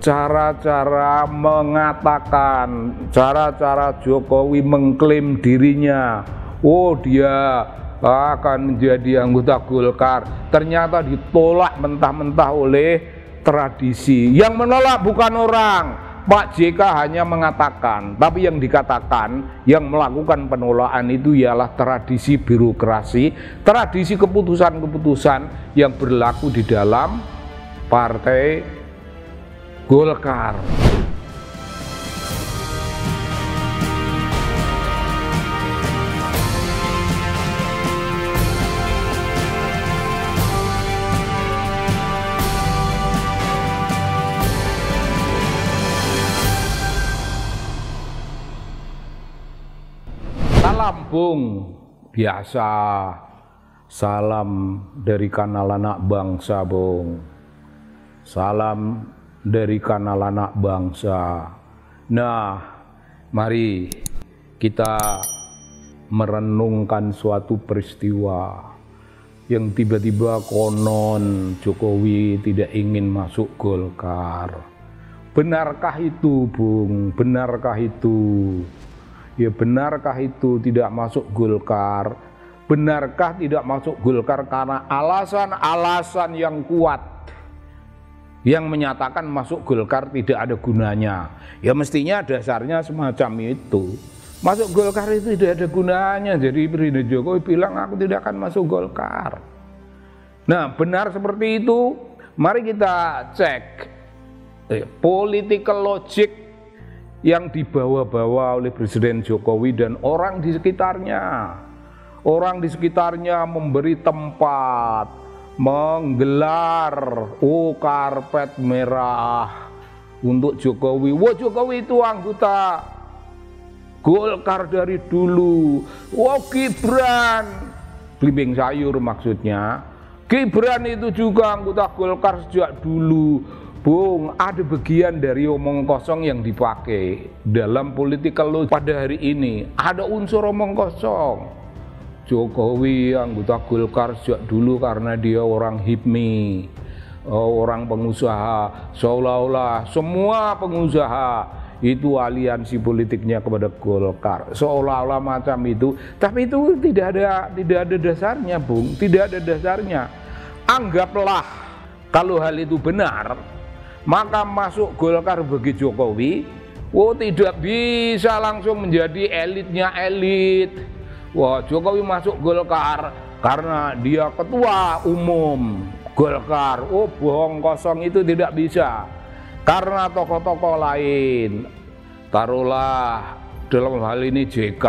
cara-cara mengatakan, cara-cara Jokowi mengklaim dirinya, oh dia akan menjadi anggota Golkar, ternyata ditolak mentah-mentah oleh tradisi. Yang menolak bukan orang, Pak JK hanya mengatakan, tapi yang dikatakan, yang melakukan penolakan itu ialah tradisi birokrasi, tradisi keputusan-keputusan yang berlaku di dalam Partai Golkar. Salam Bung, biasa. Salam dari kanal anak bangsa Bung. Salam dari kanal anak bangsa. Nah, mari kita merenungkan suatu peristiwa yang tiba-tiba konon Jokowi tidak ingin masuk Golkar. Benarkah itu Bung? Benarkah itu? Ya, benarkah itu tidak masuk Golkar? Benarkah tidak masuk Golkar karena alasan-alasan yang kuat yang menyatakan masuk Golkar tidak ada gunanya? Ya mestinya dasarnya semacam itu. Masuk Golkar itu tidak ada gunanya. Jadi Presiden Jokowi bilang aku tidak akan masuk Golkar. Nah, benar seperti itu? Mari kita cek political logic yang dibawa-bawa oleh Presiden Jokowi dan orang di sekitarnya. Orang di sekitarnya memberi tempat, menggelar karpet merah untuk Jokowi. Wah, Jokowi itu anggota Golkar dari dulu. Wah, Gibran, belimbing sayur maksudnya. Gibran itu juga anggota Golkar sejak dulu. Bung, ada bagian dari omong kosong yang dipakai dalam political law pada hari ini. Ada unsur omong kosong. Jokowi anggota Golkar sejak dulu karena dia orang HIPMI, orang pengusaha. Seolah-olah semua pengusaha itu aliansi politiknya kepada Golkar. Seolah-olah macam itu. Tapi itu tidak ada dasarnya, Bung. Tidak ada dasarnya. Anggaplah kalau hal itu benar, maka masuk Golkar bagi Jokowi, tidak bisa langsung menjadi elitnya elit. Wah, Jokowi masuk Golkar karena dia ketua umum Golkar. Bohong kosong itu tidak bisa. Karena tokoh-tokoh lain, taruhlah dalam hal ini JK,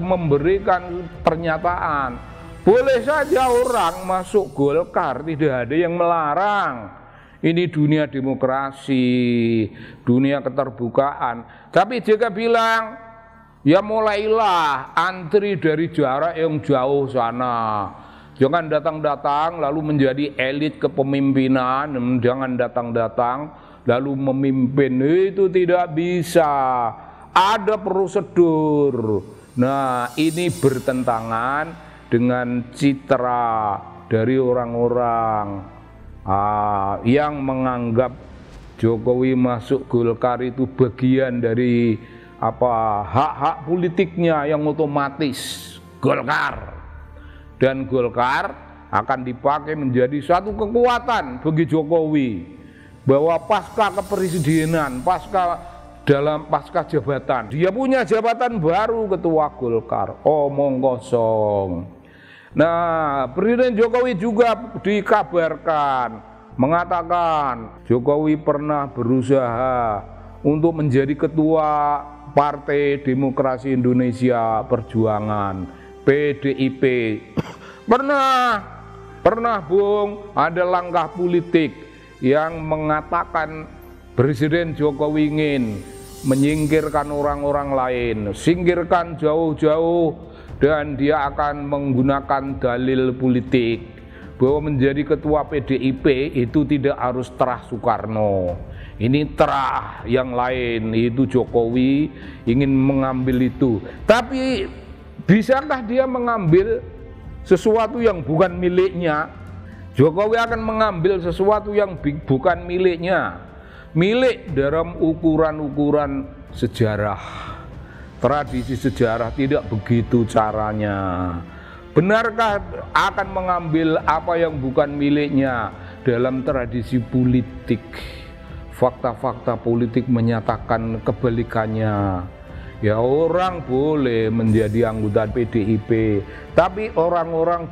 memberikan pernyataan. Boleh saja orang masuk Golkar, tidak ada yang melarang. Ini dunia demokrasi, dunia keterbukaan. Tapi JK bilang, ya mulailah antri dari jarak yang jauh sana. Jangan datang-datang lalu menjadi elit kepemimpinan, jangan datang-datang lalu memimpin. Itu tidak bisa. Ada prosedur. Nah, ini bertentangan dengan citra dari orang-orang yang menganggap Jokowi masuk Golkar itu bagian dari hak-hak politiknya yang otomatis Golkar, dan Golkar akan dipakai menjadi suatu kekuatan bagi Jokowi bahwa pasca kepresidenan, pasca jabatan, dia punya jabatan baru ketua Golkar. Omong kosong. Nah, Presiden Jokowi juga dikabarkan mengatakan Jokowi pernah berusaha untuk menjadi ketua Partai Demokrasi Indonesia Perjuangan, PDIP. Pernah Bung, ada langkah politik yang mengatakan Presiden Jokowi ingin menyingkirkan orang-orang lain, singkirkan jauh-jauh, dan dia akan menggunakan dalil politik bahwa menjadi ketua PDIP itu tidak harus terah Soekarno. Ini terah yang lain, itu Jokowi ingin mengambil itu. Tapi bisakah dia mengambil sesuatu yang bukan miliknya? Jokowi akan mengambil sesuatu yang bukan miliknya, milik dalam ukuran-ukuran sejarah. Tradisi sejarah tidak begitu caranya. Benarkah akan mengambil apa yang bukan miliknya dalam tradisi politik? Fakta-fakta politik menyatakan kebalikannya. Ya, orang boleh menjadi anggota PDIP, tapi orang-orang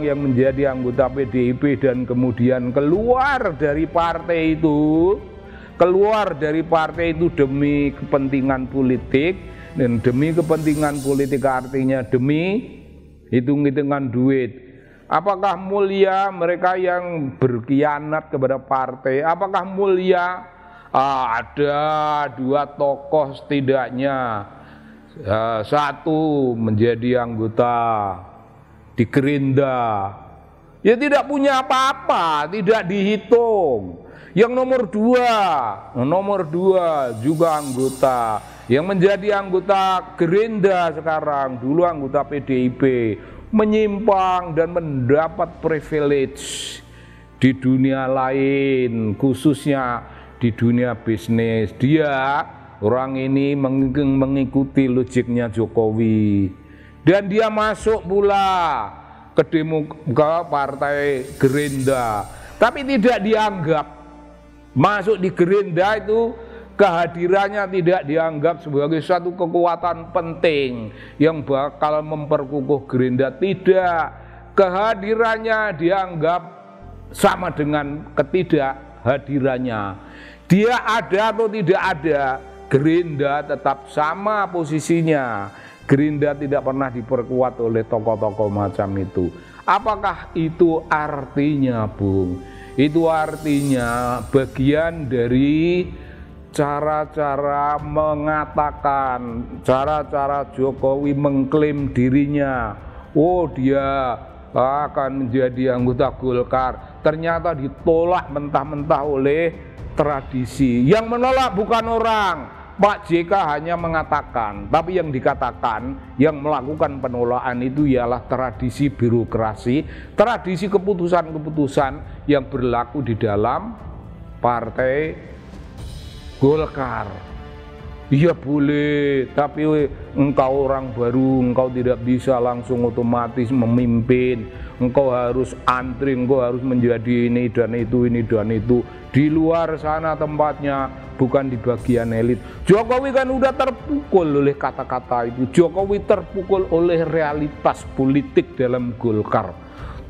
yang menjadi anggota PDIP dan kemudian keluar dari partai itu demi kepentingan politik, dan demi kepentingan politik artinya demi hitung-hitungan duit. Apakah mulia mereka yang berkhianat kepada partai? Apakah mulia? Ada dua tokoh setidaknya, satu menjadi anggota di Gerindra, ya tidak punya apa-apa, tidak dihitung. Yang nomor dua juga anggota, yang menjadi anggota Gerindra sekarang, dulu anggota PDIP, menyimpang dan mendapat privilege di dunia lain, khususnya di dunia bisnis. Dia, orang ini mengikuti logiknya Jokowi, dan dia masuk pula ke partai Gerindra, tapi tidak dianggap masuk di Gerindra itu, kehadirannya tidak dianggap sebagai suatu kekuatan penting yang bakal memperkukuh Gerindra. Tidak, kehadirannya dianggap sama dengan ketidakhadirannya. Dia ada atau tidak ada, Gerindra tetap sama posisinya. Gerindra tidak pernah diperkuat oleh tokoh-tokoh macam itu. Apakah itu artinya, Bung? Itu artinya bagian dari cara-cara mengatakan, cara-cara Jokowi mengklaim dirinya. Oh, dia akan menjadi anggota Golkar. Ternyata ditolak mentah-mentah oleh tradisi. Yang menolak bukan orang, Pak JK hanya mengatakan, tapi yang dikatakan, yang melakukan penolakan itu ialah tradisi birokrasi, tradisi keputusan-keputusan yang berlaku di dalam partai Golkar. Iya boleh, tapi engkau orang baru, engkau tidak bisa langsung otomatis memimpin. Engkau harus antri, engkau harus menjadi ini dan itu, ini dan itu. Di luar sana tempatnya, bukan di bagian elit. Jokowi kan udah terpukul oleh kata-kata itu. Jokowi terpukul oleh realitas politik dalam Golkar.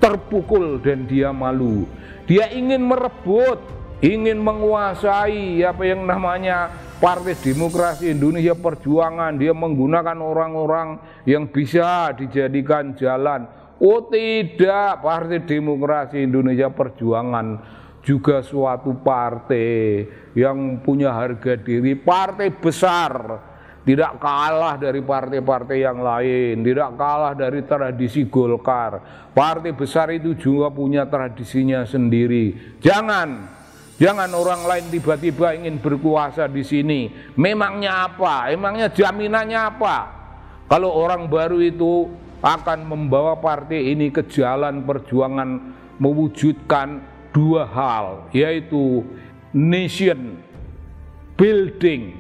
Terpukul dan dia malu. Dia ingin merebut, ingin menguasai apa yang namanya Partai Demokrasi Indonesia Perjuangan. Dia menggunakan orang-orang yang bisa dijadikan jalan. Oh tidak, Partai Demokrasi Indonesia Perjuangan juga suatu partai yang punya harga diri, partai besar, tidak kalah dari partai-partai yang lain, tidak kalah dari tradisi Golkar. Partai besar itu juga punya tradisinya sendiri. Jangan orang lain tiba-tiba ingin berkuasa di sini. Memangnya apa? Emangnya jaminannya apa? Kalau orang baru itu akan membawa partai ini ke jalan perjuangan mewujudkan dua hal, yaitu nation building,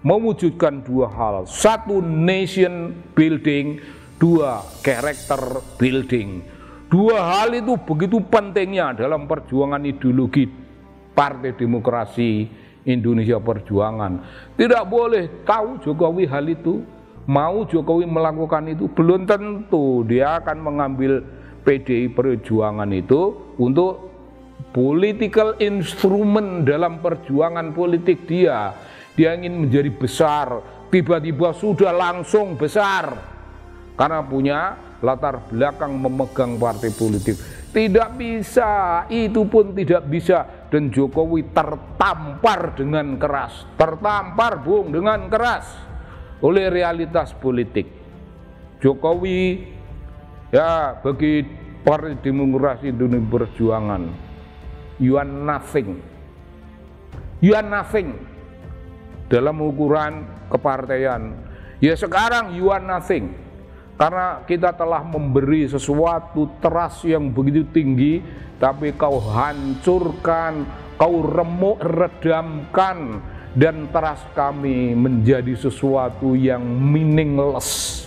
mewujudkan dua hal. Satu, nation building. Dua, character building. Dua hal itu begitu pentingnya dalam perjuangan ideologi Partai Demokrasi Indonesia Perjuangan. Tidak boleh tahu Jokowi hal itu, mau Jokowi melakukan itu, belum tentu dia akan mengambil PDI Perjuangan itu untuk political instrument dalam perjuangan politik dia. Dia ingin menjadi besar, tiba-tiba sudah langsung besar karena punya latar belakang memegang partai politik. Tidak bisa, itu pun tidak bisa. Dan Jokowi tertampar dengan keras, tertampar Bung dengan keras oleh realitas politik. Jokowi, ya, bagi Partai Demokrasi Indonesia Perjuangan, you are nothing. You are nothing dalam ukuran kepartaian. Ya sekarang you are nothing. Karena kita telah memberi sesuatu trust yang begitu tinggi, tapi kau hancurkan, kau remuk redamkan, dan trust kami menjadi sesuatu yang meaningless.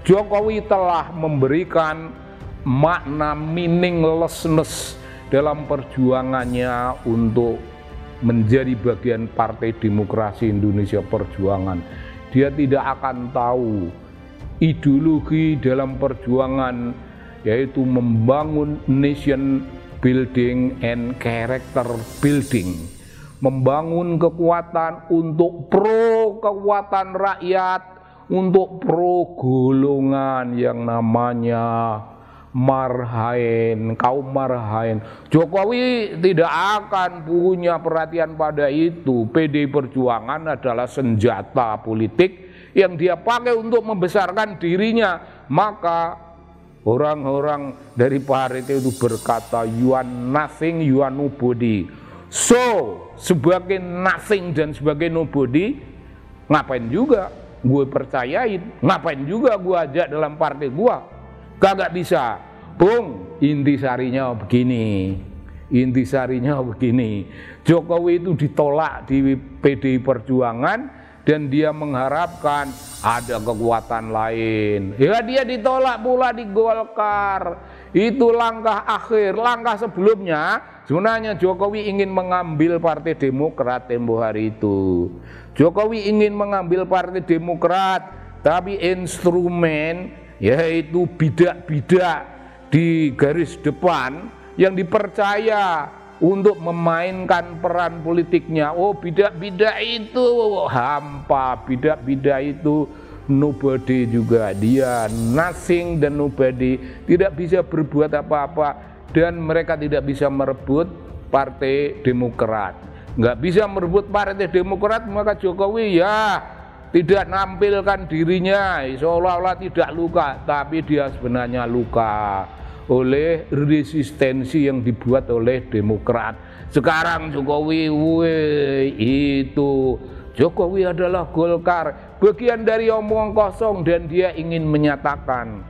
Jokowi telah memberikan makna meaninglessness dalam perjuangannya untuk menjadi bagian Partai Demokrasi Indonesia Perjuangan. Dia tidak akan tahu ideologi dalam perjuangan, yaitu membangun nation building and character building, membangun kekuatan untuk pro kekuatan rakyat, untuk pro golongan yang namanya marhaen, kaum marhaen. Jokowi tidak akan punya perhatian pada itu. PDI Perjuangan adalah senjata politik yang dia pakai untuk membesarkan dirinya. Maka orang-orang dari partai itu berkata, you are nothing, you are nobody. So, sebagai nothing dan sebagai nobody, ngapain juga gue percayain, ngapain juga gue ajak dalam partai gue? Kagak bisa. Bung, intisarinya begini. Intisarinya begini. Jokowi itu ditolak di PDI Perjuangan dan dia mengharapkan ada kekuatan lain. Ya, dia ditolak pula di Golkar. Itu langkah akhir. Langkah sebelumnya sebenarnya Jokowi ingin mengambil Partai Demokrat tempo hari itu. Jokowi ingin mengambil Partai Demokrat, tapi instrumen yaitu bidak-bidak di garis depan yang dipercaya untuk memainkan peran politiknya. Oh, bidak-bidak itu hampa, bidak-bidak itu nobody juga, dia nothing dan nobody, tidak bisa berbuat apa-apa, dan mereka tidak bisa merebut Partai Demokrat. Nggak bisa merebut Partai Demokrat, maka Jokowi ya tidak nampilkan dirinya seolah-olah tidak luka, tapi dia sebenarnya luka oleh resistensi yang dibuat oleh Demokrat. Sekarang Jokowi, Jokowi adalah Golkar, bagian dari omong kosong, dan dia ingin menyatakan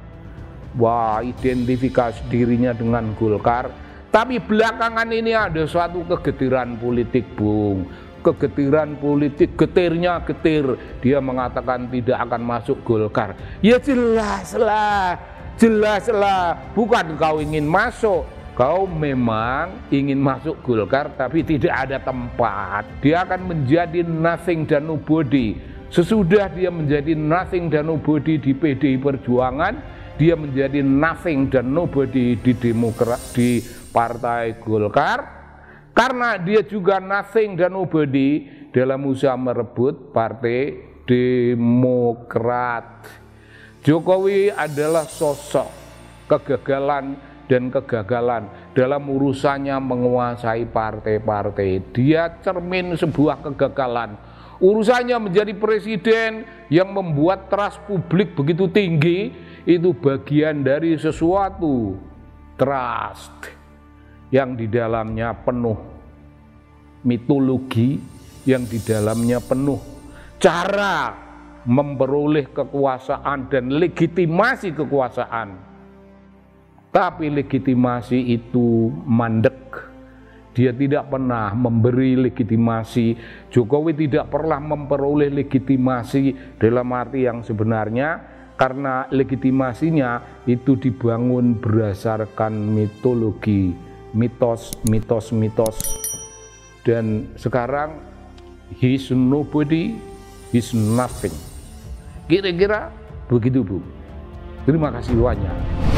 wah, identifikasi dirinya dengan Golkar. Tapi belakangan ini ada suatu kegetiran politik, Bung. Kegetiran politik, getirnya getir. Dia mengatakan tidak akan masuk Golkar. Ya jelaslah. Bukan kau ingin masuk, kau memang ingin masuk Golkar tapi tidak ada tempat. Dia akan menjadi nothing dan nobody. Sesudah dia menjadi nothing dan nobody di PDI Perjuangan, dia menjadi nothing dan nobody di Demokrat, di Partai Golkar, karena dia juga nothing dan nobody dalam usaha merebut Partai Demokrat. Jokowi adalah sosok kegagalan dan kegagalan dalam urusannya menguasai partai-partai. Dia cermin sebuah kegagalan. Urusannya menjadi presiden yang membuat trust publik begitu tinggi, itu bagian dari sesuatu trust yang di dalamnya penuh mitologi, yang di dalamnya penuh cara memperoleh kekuasaan dan legitimasi kekuasaan. Tapi legitimasi itu mandek. Dia tidak pernah memberi legitimasi. Jokowi tidak pernah memperoleh legitimasi dalam arti yang sebenarnya, karena legitimasinya itu dibangun berdasarkan mitologi, mitos. Dan sekarang he's nobody, he's nothing. Kira-kira begitu, Bu. Terima kasih banyak.